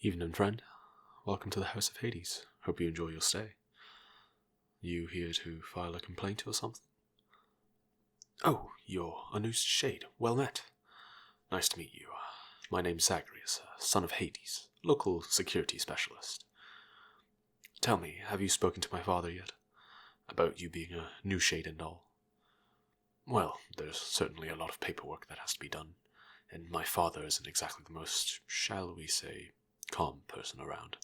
Evening, friend. Welcome to the House of Hades. Hope you enjoy your stay. You here to file a complaint or something? Oh, you're a new shade. Well met. Nice to meet you. My name's Zagreus, son of Hades, local security specialist. Tell me, have you spoken to my father yet? About you being a new shade and all? Well, there's certainly a lot of paperwork that has to be done, and my father isn't exactly the most, shall we say, calm person around.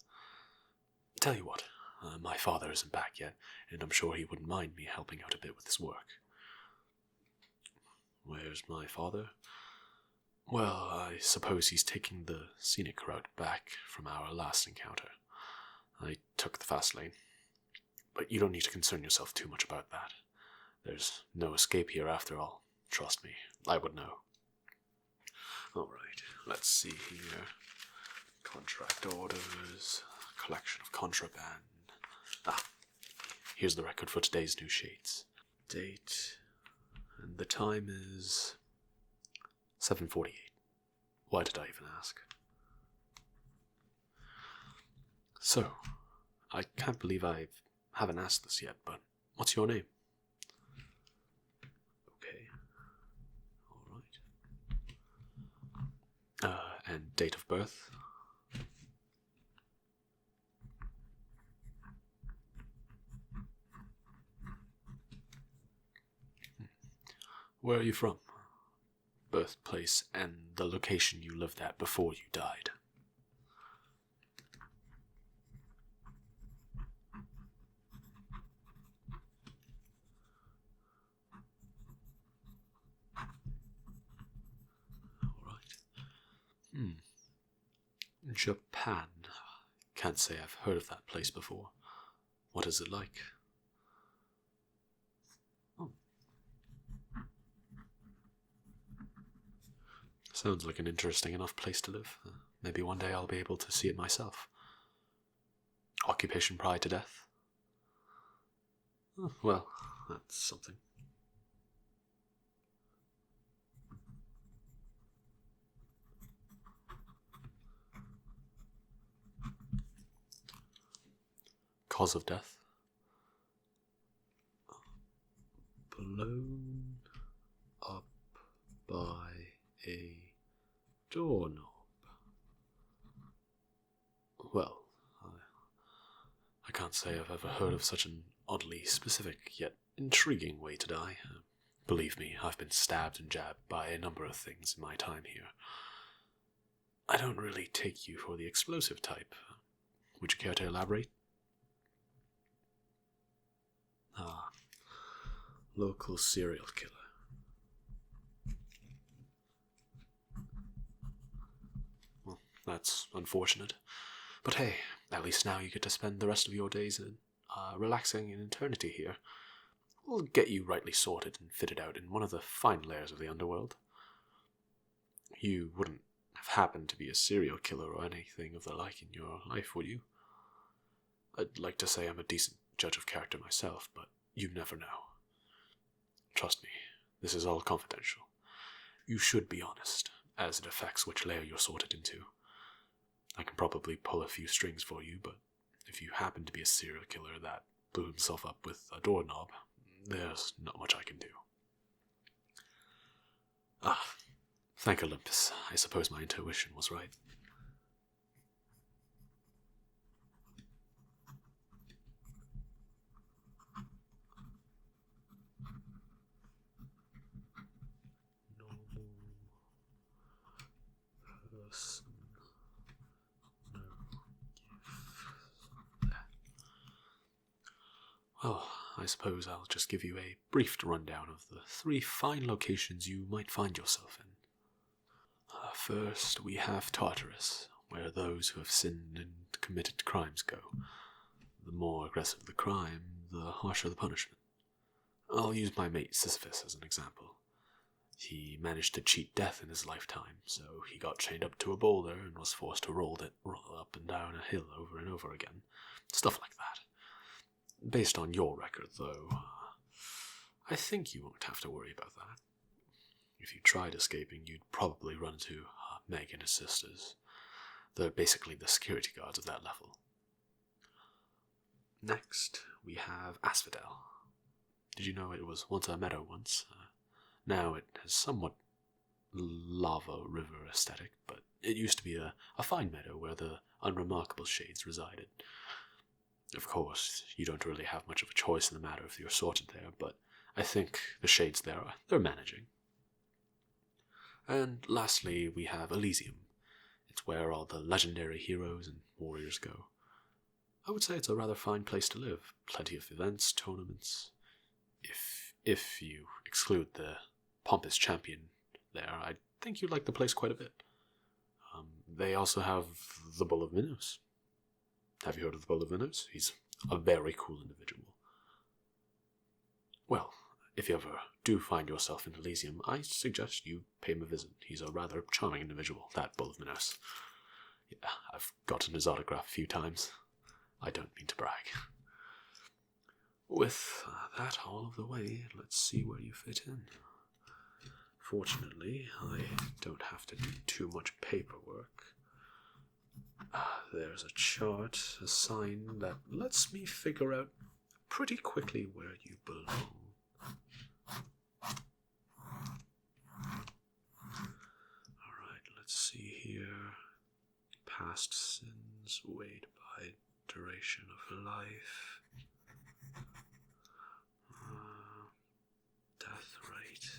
Tell you what, my father isn't back yet, and I'm sure he wouldn't mind me helping out a bit with his work. Where's my father? Well, I suppose he's taking the scenic route back from our last encounter. I took the fast lane. But you don't need to concern yourself too much about that. There's no escape here after all. Trust me, I would know. Alright, let's see here. Contract orders, collection of contraband. Here's the record for today's new shades. Date, and the time is 7:48. Why did I even ask? So, I can't believe I haven't asked this yet, but what's your name? Okay, alright. And date of birth? Where are you from? Birthplace and the location you lived at before you died. Alright. Japan. Can't say I've heard of that place before. What is it like? Sounds like an interesting enough place to live. Maybe one day I'll be able to see it myself. Occupation prior to death? Well, that's something. Cause of death? Blown up by a doorknob. Well, I can't say I've ever heard of such an oddly specific yet intriguing way to die. Believe me, I've been stabbed and jabbed by a number of things in my time here. I don't really take you for the explosive type. Would you care to elaborate? Local serial killer. Well, that's unfortunate. But hey, at least now you get to spend the rest of your days relaxing in eternity here. We'll get you rightly sorted and fitted out in one of the fine layers of the underworld. You wouldn't have happened to be a serial killer or anything of the like in your life, would you? I'd like to say I'm a decent judge of character myself, but you never know. Trust me, this is all confidential. You should be honest, as it affects which layer you're sorted into. I can probably pull a few strings for you, but if you happen to be a serial killer that blew himself up with a doorknob, there's not much I can do. Thank Olympus. I suppose my intuition was right. Well, I suppose I'll just give you a brief rundown of the 3 fine locations you might find yourself in. First, we have Tartarus, where those who have sinned and committed crimes go. The more aggressive the crime, the harsher the punishment. I'll use my mate Sisyphus as an example. He managed to cheat death in his lifetime, so he got chained up to a boulder and was forced to roll up and down a hill over and over again. Stuff like that. Based on your record, though, I think you won't have to worry about that. If you tried escaping, you'd probably run into Meg and his sisters. They're basically the security guards of that level. Next, we have Asperdell. Did you know it was once a meadow once? Now it has somewhat lava river aesthetic, but it used to be a fine meadow where the unremarkable shades resided. Of course, you don't really have much of a choice in the matter if you're sorted there, but I think the shades there, they're managing. And lastly, we have Elysium. It's where all the legendary heroes and warriors go. I would say it's a rather fine place to live. Plenty of events, tournaments. If you exclude the pompous champion there, I think you'd like the place quite a bit. They also have the Bull of Minos. Have you heard of the Bull of Minos? He's a very cool individual. Well, if you ever do find yourself in Elysium, I suggest you pay him a visit. He's a rather charming individual, that Bull of Minos. Yeah, I've gotten his autograph a few times. I don't mean to brag. With that all of the way, let's see where you fit in. Fortunately, I don't have to do too much paperwork. There's a chart, a sign that lets me figure out pretty quickly where you belong. Alright, let's see here. Past sins weighed by duration of life. Death rate.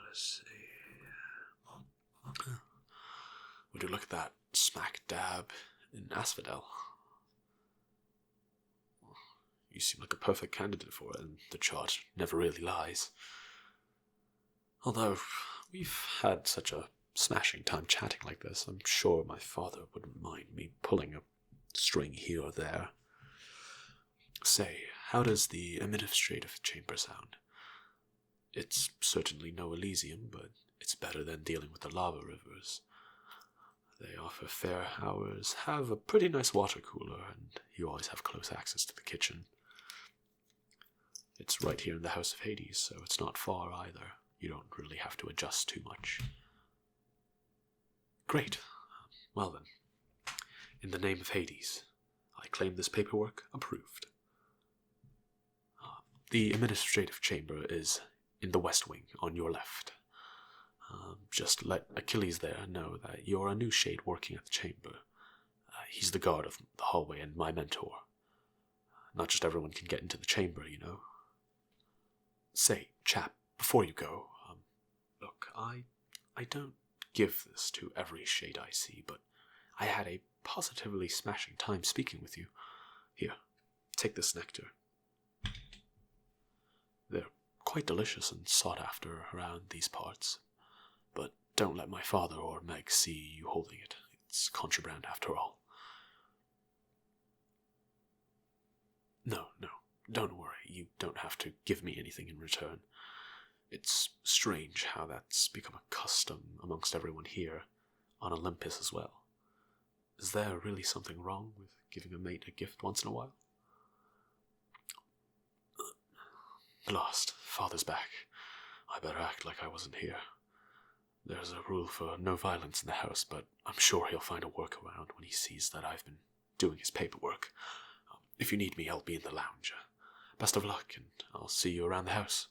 Let's see. Would you look at that smack dab in Asperdell? You seem like a perfect candidate for it, and the chart never really lies. Although we've had such a smashing time chatting like this, I'm sure my father wouldn't mind me pulling a string here or there. Say, how does the administrative chamber sound? It's certainly no Elysium, but it's better than dealing with the lava rivers. They offer fair hours, have a pretty nice water cooler, and you always have close access to the kitchen. It's right here in the House of Hades, so it's not far either. You don't really have to adjust too much. Great. Well then, in the name of Hades, I claim this paperwork approved. The administrative chamber is in the west wing, on your left. Just let Achilles there know that you're a new shade working at the chamber. He's the guard of the hallway and my mentor. Not just everyone can get into the chamber, you know. Say, chap, before you go, look, I don't give this to every shade I see, but I had a positively smashing time speaking with you. Here, take this nectar. They're quite delicious and sought after around these parts, but don't let my father or Meg see you holding it. It's contraband after all. No, don't worry. You don't have to give me anything in return. It's strange how that's become a custom amongst everyone here, on Olympus as well. Is there really something wrong with giving a mate a gift once in a while? Blast, father's back. I better act like I wasn't here. There's a rule for no violence in the house, but I'm sure he'll find a workaround when he sees that I've been doing his paperwork. If you need me, I'll be in the lounge. Best of luck, and I'll see you around the house.